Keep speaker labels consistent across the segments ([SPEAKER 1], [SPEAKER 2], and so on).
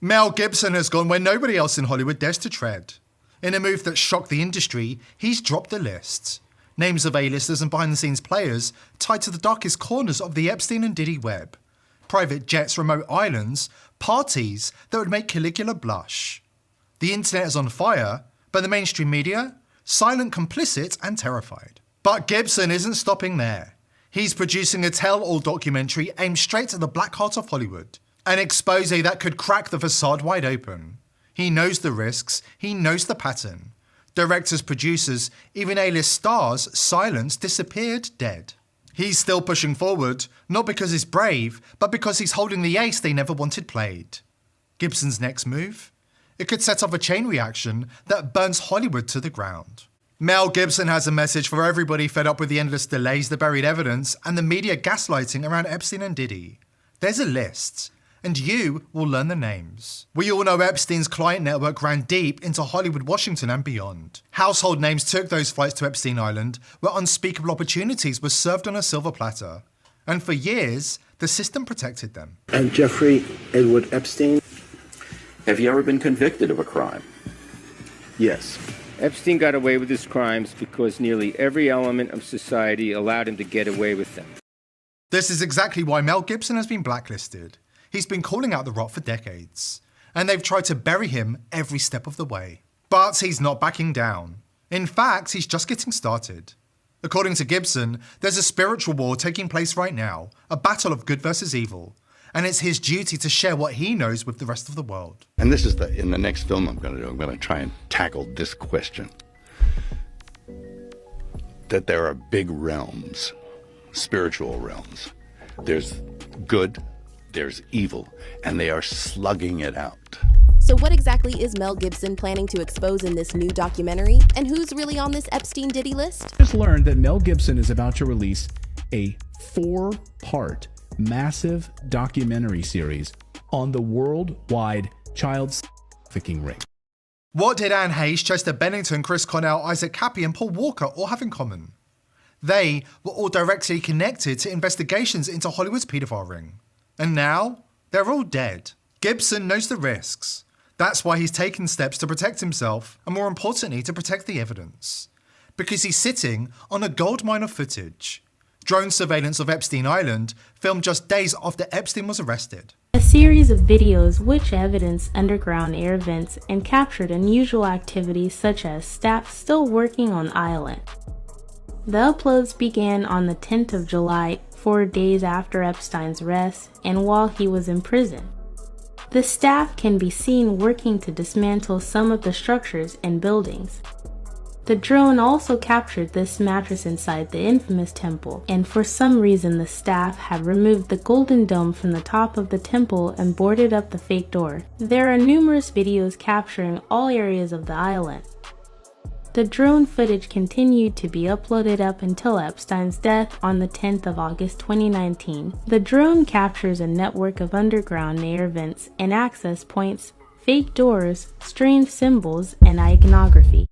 [SPEAKER 1] Mel Gibson has gone where nobody else in Hollywood dares to tread. In a move that shocked the industry, he's dropped the list. Names of A-listers and behind-the-scenes players tied to the darkest corners of the Epstein and Diddy web. Private jets, remote islands, parties that would make Caligula blush. The internet is on fire, but the mainstream media? Silent, complicit, and terrified. But Gibson isn't stopping there. He's producing a tell-all documentary aimed straight at the black heart of Hollywood. An expose that could crack the facade wide open. He knows the risks, he knows the pattern. Directors, producers, even A-list stars silenced, disappeared, dead. He's still pushing forward, not because he's brave, but because he's holding the ace they never wanted played. Gibson's next move? It could set off a chain reaction that burns Hollywood to the ground. Mel Gibson has a message for everybody fed up with the endless delays, the buried evidence, and the media gaslighting around Epstein and Diddy. There's a list, and you will learn the names. We all know Epstein's client network ran deep into Hollywood, Washington, and beyond. Household names took those flights to Epstein Island, where unspeakable opportunities were served on a silver platter. And for years, the system protected them.
[SPEAKER 2] And Jeffrey Edward Epstein?
[SPEAKER 3] Have you ever been convicted of a crime?
[SPEAKER 2] Yes.
[SPEAKER 4] Epstein got away with his crimes because nearly every element of society allowed him to get away with them.
[SPEAKER 1] This is exactly why Mel Gibson has been blacklisted. He's been calling out the rot for decades, and they've tried to bury him every step of the way. But he's not backing down. In fact, he's just getting started. According to Gibson, there's a spiritual war taking place right now, a battle of good versus evil, and it's his duty to share what he knows with the rest of the world.
[SPEAKER 5] And this is in the next film I'm going to do, I'm going to try and tackle this question. That there are big realms, spiritual realms. There's good, there's evil, and they are slugging it out.
[SPEAKER 6] So what exactly is Mel Gibson planning to expose in this new documentary? And who's really on this Epstein-Diddy list?
[SPEAKER 7] Just learned that Mel Gibson is about to release a 4-part massive documentary series on the worldwide child trafficking ring.
[SPEAKER 1] What did Anne Hayes, Chester Bennington, Chris Cornell, Isaac Kappy, and Paul Walker all have in common? They were all directly connected to investigations into Hollywood's paedophile ring. And now, they're all dead. Gibson knows the risks. That's why he's taken steps to protect himself, and more importantly, to protect the evidence. Because he's sitting on a goldmine of footage. Drone surveillance of Epstein Island, filmed just days after Epstein was arrested.
[SPEAKER 8] A series of videos which evidence underground air vents and captured unusual activities such as staff still working on island. The uploads began on the 10th of July, 4 days after Epstein's arrest and while he was in prison. The staff can be seen working to dismantle some of the structures and buildings. The drone also captured this mattress inside the infamous temple, and for some reason the staff had removed the golden dome from the top of the temple and boarded up the fake door. There are numerous videos capturing all areas of the island. The drone footage continued to be uploaded up until Epstein's death on the 10th of August 2019. The drone captures a network of underground air vents and access points, fake doors, strange symbols, and iconography.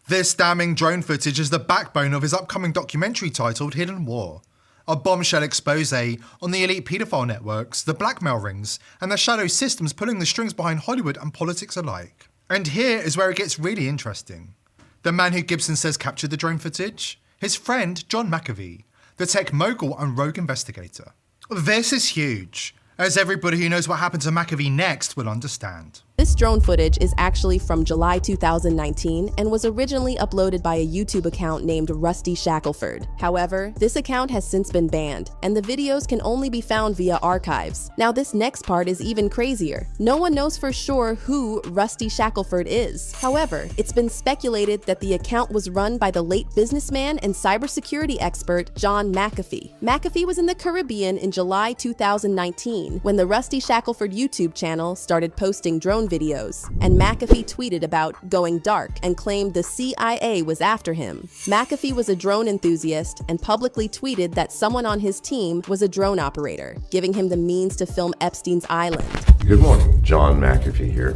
[SPEAKER 1] This damning drone footage is the backbone of his upcoming documentary titled Hidden War, a bombshell expose on the elite paedophile networks, the blackmail rings, and the shadow systems pulling the strings behind Hollywood and politics alike. And here is where it gets really interesting. The man who Gibson says captured the drone footage? His friend John McAfee, the tech mogul and rogue investigator. This is huge, as everybody who knows what happened to McAfee next will understand.
[SPEAKER 6] This drone footage is actually from July 2019 and was originally uploaded by a YouTube account named Rusty Shackelford. However, this account has since been banned, and the videos can only be found via archives. Now this next part is even crazier. No one knows for sure who Rusty Shackelford is. However, it's been speculated that the account was run by the late businessman and cybersecurity expert John McAfee. McAfee was in the Caribbean in July 2019 when the Rusty Shackelford YouTube channel started posting drone videos, and McAfee tweeted about going dark and claimed the CIA was after him. McAfee was a drone enthusiast and publicly tweeted that someone on his team was a drone operator, giving him the means to film Epstein's island.
[SPEAKER 9] Good morning, John McAfee here.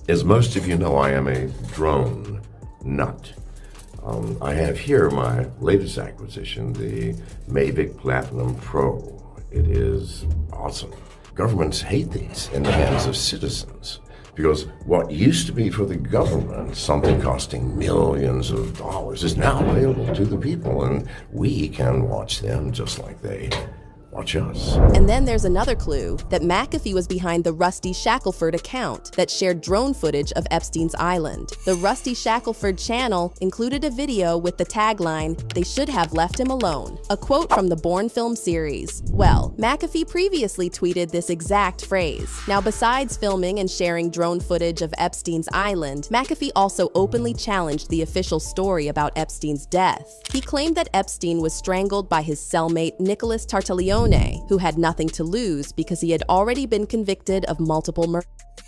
[SPEAKER 9] As most of you know, I am a drone nut. I have here my latest acquisition, the Mavic Platinum Pro. It is awesome. Governments hate these in the hands of citizens because what used to be for the government, something costing millions of dollars, is now available to the people, and we can watch them just like they watch us.
[SPEAKER 6] And then there's another clue that McAfee was behind the Rusty Shackelford account that shared drone footage of Epstein's island. The Rusty Shackelford channel included a video with the tagline, "They should have left him alone," a quote from the Bourne film series. Well, McAfee previously tweeted this exact phrase. Now, besides filming and sharing drone footage of Epstein's island, McAfee also openly challenged the official story about Epstein's death. He claimed that Epstein was strangled by his cellmate Nicholas Tartaglione, who had nothing to lose because he had already been convicted of multiple murders.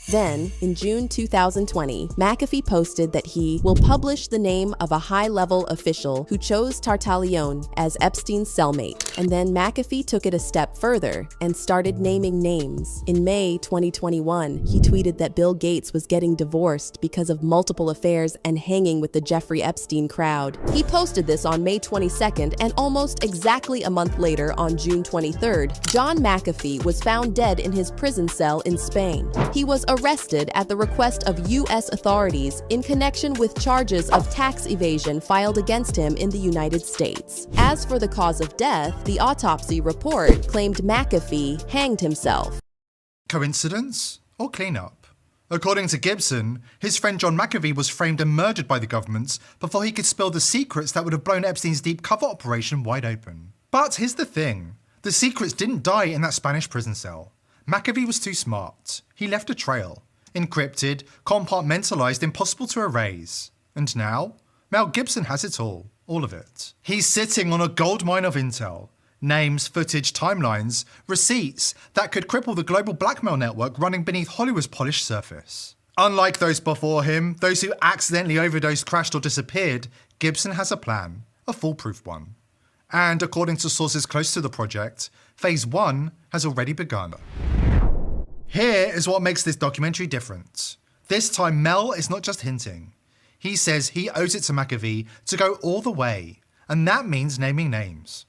[SPEAKER 6] Then, in June 2020, McAfee posted that he will publish the name of a high-level official who chose Tartaglione as Epstein's cellmate. And then McAfee took it a step further and started naming names. In May 2021, he tweeted that Bill Gates was getting divorced because of multiple affairs and hanging with the Jeffrey Epstein crowd. He posted this on May 22nd, and almost exactly a month later, on June 23rd, John McAfee was found dead in his prison cell in Spain. He was arrested at the request of U.S. authorities in connection with charges of tax evasion filed against him in the United States. As for the cause of death, the autopsy report claimed McAfee hanged himself.
[SPEAKER 1] Coincidence or cleanup? According to Gibson, his friend John McAfee was framed and murdered by the government before he could spill the secrets that would have blown Epstein's deep cover operation wide open. But here's the thing, the secrets didn't die in that Spanish prison cell. McAfee was too smart. He left a trail. Encrypted, compartmentalized, impossible to erase. And now, Mel Gibson has it all of it. He's sitting on a goldmine of intel. Names, footage, timelines, receipts that could cripple the global blackmail network running beneath Hollywood's polished surface. Unlike those before him, those who accidentally overdosed, crashed or disappeared, Gibson has a plan, a foolproof one. And according to sources close to the project, Phase 1 has already begun. Here is what makes this documentary different. This time Mel is not just hinting. He says he owes it to McAfee to go all the way, and that means naming names.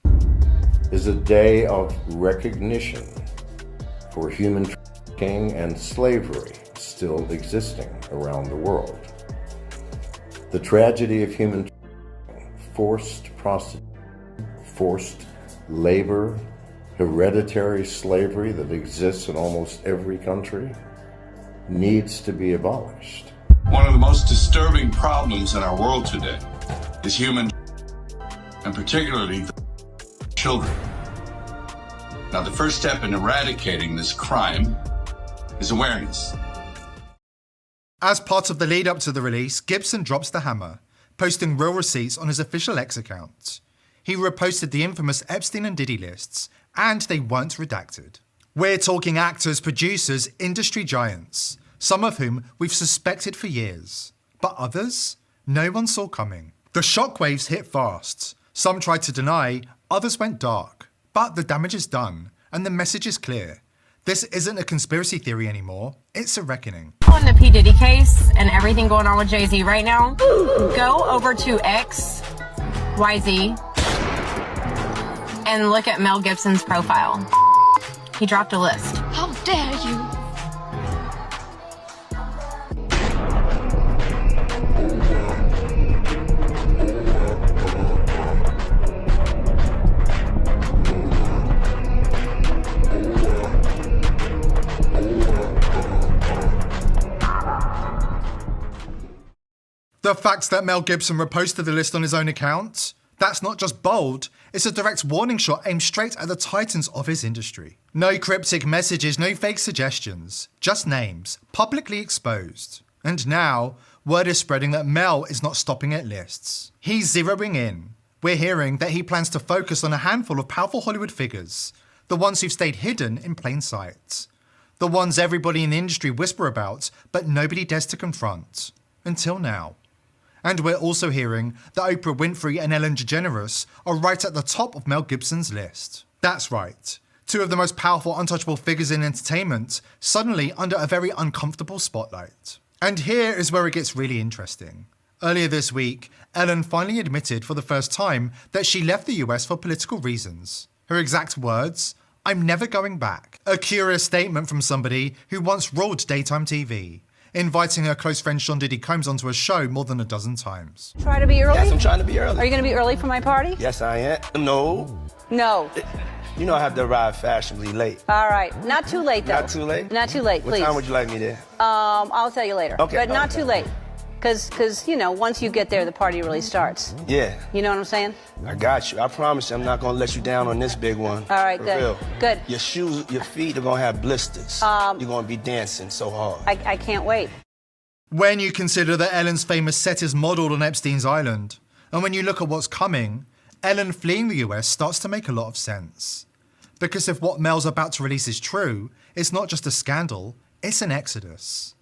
[SPEAKER 9] Is a day of recognition for human trafficking and slavery still existing around the world. The tragedy of human trafficking, forced prostitution, forced labor, hereditary slavery that exists in almost every country needs to be abolished.
[SPEAKER 10] One of the most disturbing problems in our world today is human, and particularly children. Now, the first step in eradicating this crime is awareness.
[SPEAKER 1] As part of the lead up to the release, Gibson drops the hammer, posting real receipts on his official X account. He reposted the infamous Epstein and Diddy lists, and they weren't redacted. We're talking actors, producers, industry giants, some of whom we've suspected for years. But others, no one saw coming. The shockwaves hit fast. Some tried to deny, others went dark. But the damage is done, and the message is clear. This isn't a conspiracy theory anymore, it's a reckoning.
[SPEAKER 11] On the P. Diddy case and everything going on with Jay-Z right now, go over to XYZ and look at Mel Gibson's profile. He dropped a list.
[SPEAKER 12] How dare you!
[SPEAKER 1] The fact that Mel Gibson reposted the list on his own account, that's not just bold, it's a direct warning shot aimed straight at the titans of his industry. No cryptic messages, no fake suggestions, just names, publicly exposed. And now, word is spreading that Mel is not stopping at lists. He's zeroing in. We're hearing that he plans to focus on a handful of powerful Hollywood figures, the ones who've stayed hidden in plain sight. The ones everybody in the industry whisper about, but nobody dares to confront. Until now. And we're also hearing that Oprah Winfrey and Ellen DeGeneres are right at the top of Mel Gibson's list. That's right. Two of the most powerful, untouchable figures in entertainment, suddenly under a very uncomfortable spotlight. And here is where it gets really interesting. Earlier this week, Ellen finally admitted for the first time that she left the US for political reasons. Her exact words, I'm never going back. A curious statement from somebody who once ruled daytime TV, inviting her close friend Sean Diddy Combs onto a show more than a dozen times.
[SPEAKER 12] Try to be early?
[SPEAKER 13] Yes, I'm trying to be early.
[SPEAKER 12] Are you going to be early for my party?
[SPEAKER 13] Yes, I am. No.
[SPEAKER 12] No.
[SPEAKER 13] You know I have to arrive fashionably late.
[SPEAKER 12] All right. Not too late, though.
[SPEAKER 13] Not too late?
[SPEAKER 12] Not too late, please.
[SPEAKER 13] What time would you like me there?
[SPEAKER 12] I'll tell you later.
[SPEAKER 13] Okay.
[SPEAKER 12] But not too late. Because, you know, once you get there, the party really starts.
[SPEAKER 13] Yeah.
[SPEAKER 12] You know what I'm saying?
[SPEAKER 13] I got you. I promise you I'm not going to let you down on this big one.
[SPEAKER 12] All right,
[SPEAKER 13] For
[SPEAKER 12] good.
[SPEAKER 13] real.
[SPEAKER 12] Good.
[SPEAKER 13] Your shoes, your feet are going to have blisters. You're going to be dancing so hard.
[SPEAKER 12] I can't wait.
[SPEAKER 1] When you consider that Ellen's famous set is modelled on Epstein's Island, and when you look at what's coming, Ellen fleeing the US starts to make a lot of sense. Because if what Mel's about to release is true, it's not just a scandal, it's an exodus.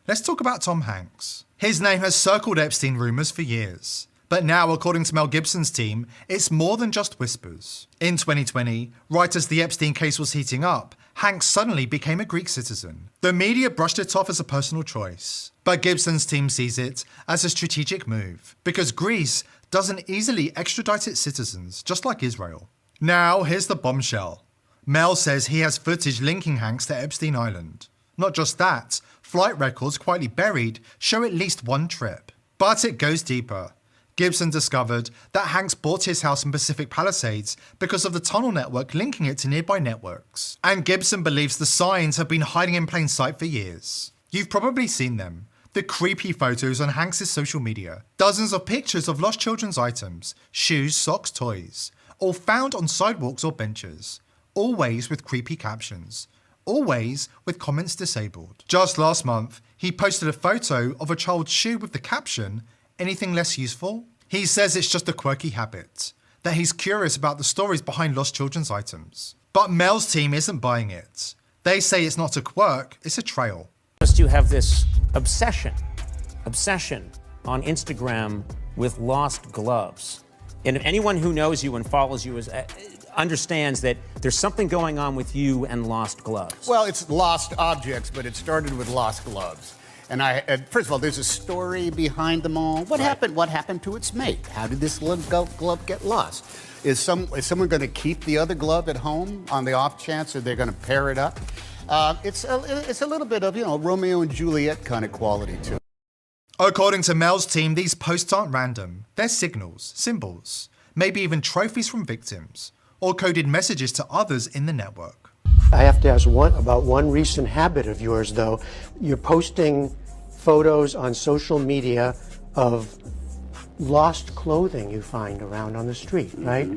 [SPEAKER 1] Let's talk about Tom Hanks. His name has circled Epstein rumours for years. But now, according to Mel Gibson's team, it's more than just whispers. In 2020, right as the Epstein case was heating up, Hanks suddenly became a Greek citizen. The media brushed it off as a personal choice. But Gibson's team sees it as a strategic move, because Greece doesn't easily extradite its citizens, just like Israel. Now, here's the bombshell. Mel says he has footage linking Hanks to Epstein Island. Not just that, flight records quietly buried show at least one trip. But it goes deeper. Gibson discovered that Hanks bought his house in Pacific Palisades because of the tunnel network linking it to nearby networks. And Gibson believes the signs have been hiding in plain sight for years. You've probably seen them. The creepy photos on Hanks' social media. Dozens of pictures of lost children's items, shoes, socks, toys, all found on sidewalks or benches. Always with creepy captions. Always with comments disabled. Just last month, he posted a photo of a child's shoe with the caption, "Anything less useful?" He says it's just a quirky habit, that he's curious about the stories behind lost children's items. But Mel's team isn't buying it. They say it's not a quirk, it's a trail.
[SPEAKER 14] You have this obsession on Instagram with lost gloves. And anyone who knows you and follows you understands that there's something going on with you and lost gloves.
[SPEAKER 15] Well, it's lost objects, but it started with lost gloves. And first of all, there's a story behind them all. What happened? What happened to its mate? How did this glove get lost? Is someone going to keep the other glove at home on the off chance that they're going to pair it up? It's a little bit of, Romeo and Juliet kind of quality to it.
[SPEAKER 1] According to Mel's team, these posts aren't random. They're signals, symbols, maybe even trophies from victims, or coded messages to others in the network.
[SPEAKER 16] I have to ask about one recent habit of yours, though. You're posting photos on social media of lost clothing you find around on the street, right?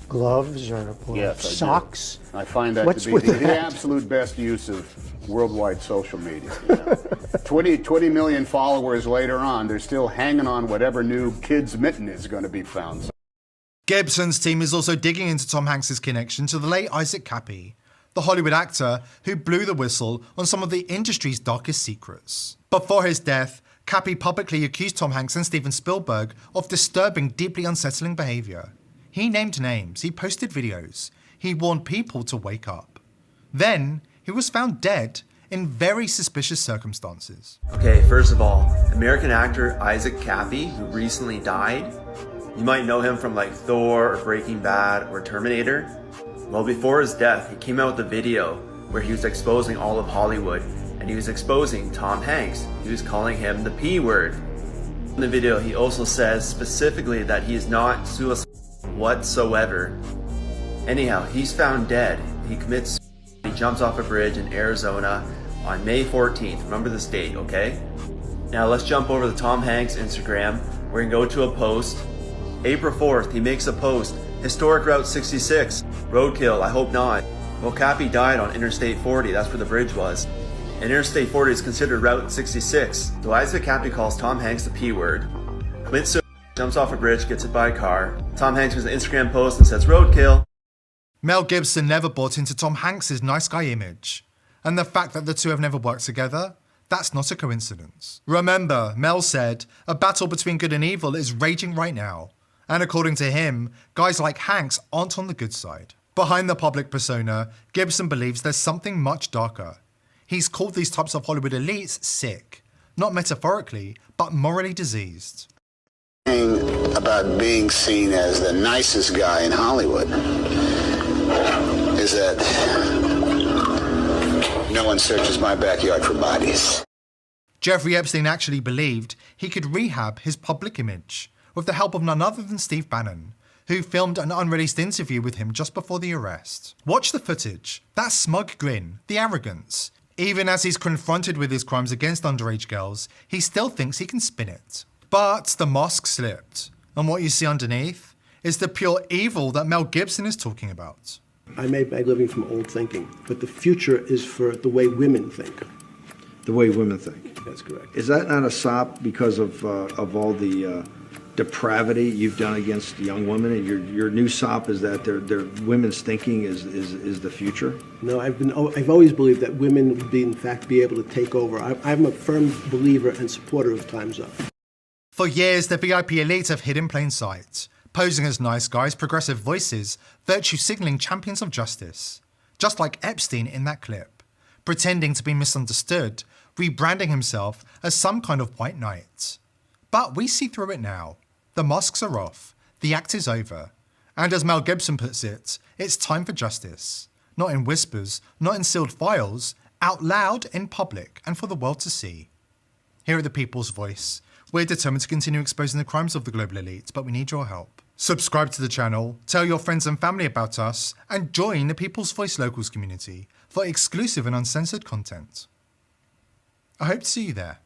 [SPEAKER 16] Gloves or
[SPEAKER 17] yes,
[SPEAKER 16] socks?
[SPEAKER 17] I find that to be the absolute best use of worldwide social media. 20 million followers later on, they're still hanging on whatever new kid's mitten is going to be found.
[SPEAKER 1] Gibson's team is also digging into Tom Hanks' connection to the late Isaac Cappy, the Hollywood actor who blew the whistle on some of the industry's darkest secrets. Before his death, Cappy publicly accused Tom Hanks and Steven Spielberg of disturbing, deeply unsettling behavior. He named names, he posted videos, he warned people to wake up. Then, he was found dead in very suspicious circumstances.
[SPEAKER 18] Okay, first of all, American actor Isaac Cappy, who recently died. You might know him from like Thor or Breaking Bad or Terminator. Well, before his death, he came out with a video where he was exposing all of Hollywood, and he was exposing Tom Hanks. He was calling him the P word. In the video, he also says specifically that he is not suicidal whatsoever. Anyhow, he's found dead. He commits suicide. He jumps off a bridge in Arizona on May 14th. Remember this date, okay? Now let's jump over to Tom Hanks' Instagram. We're gonna go to a post. April 4th, he makes a post. Historic Route 66. Roadkill, I hope not. Well, Cappy died on Interstate 40. That's where the bridge was. And Interstate 40 is considered Route 66. So Isaac Cappy calls Tom Hanks the P word. Commits suicide, jumps off a bridge, gets hit by a car. Tom Hanks makes an Instagram post and says roadkill.
[SPEAKER 1] Mel Gibson never bought into Tom Hanks' nice guy image. And the fact that the two have never worked together, that's not a coincidence. Remember, Mel said, a battle between good and evil is raging right now. And according to him, guys like Hanks aren't on the good side. Behind the public persona, Gibson believes there's something much darker. He's called these types of Hollywood elites sick. Not metaphorically, but morally diseased.
[SPEAKER 19] About being seen as the nicest guy in Hollywood is that no one searches my backyard for bodies.
[SPEAKER 1] Jeffrey Epstein actually believed he could rehab his public image with the help of none other than Steve Bannon, who filmed an unreleased interview with him just before the arrest. Watch the footage, that smug grin, the arrogance. Even as he's confronted with his crimes against underage girls, he still thinks he can spin it. But the mask slipped, and what you see underneath is the pure evil that Mel Gibson is talking about.
[SPEAKER 2] I made my living from old thinking, but the future is for the way women think.
[SPEAKER 20] The way women think.
[SPEAKER 2] That's correct.
[SPEAKER 20] Is that not a sop because of all the depravity you've done against young women? And your new sop is that their women's thinking is the future?
[SPEAKER 2] No, I've always believed that women would be, in fact, be able to take over. I'm a firm believer and supporter of Time's Up.
[SPEAKER 1] For years, the VIP elite have hid in plain sight, posing as nice guys, progressive voices, virtue signaling champions of justice. Just like Epstein in that clip, pretending to be misunderstood, rebranding himself as some kind of white knight. But we see through it now. The masks are off, the act is over, and as Mel Gibson puts it, it's time for justice. Not in whispers, not in sealed files, out loud in public and for the world to see. Here at The People's Voice, we're determined to continue exposing the crimes of the global elite, but we need your help. Subscribe to the channel, tell your friends and family about us, and join the People's Voice Locals community for exclusive and uncensored content. I hope to see you there.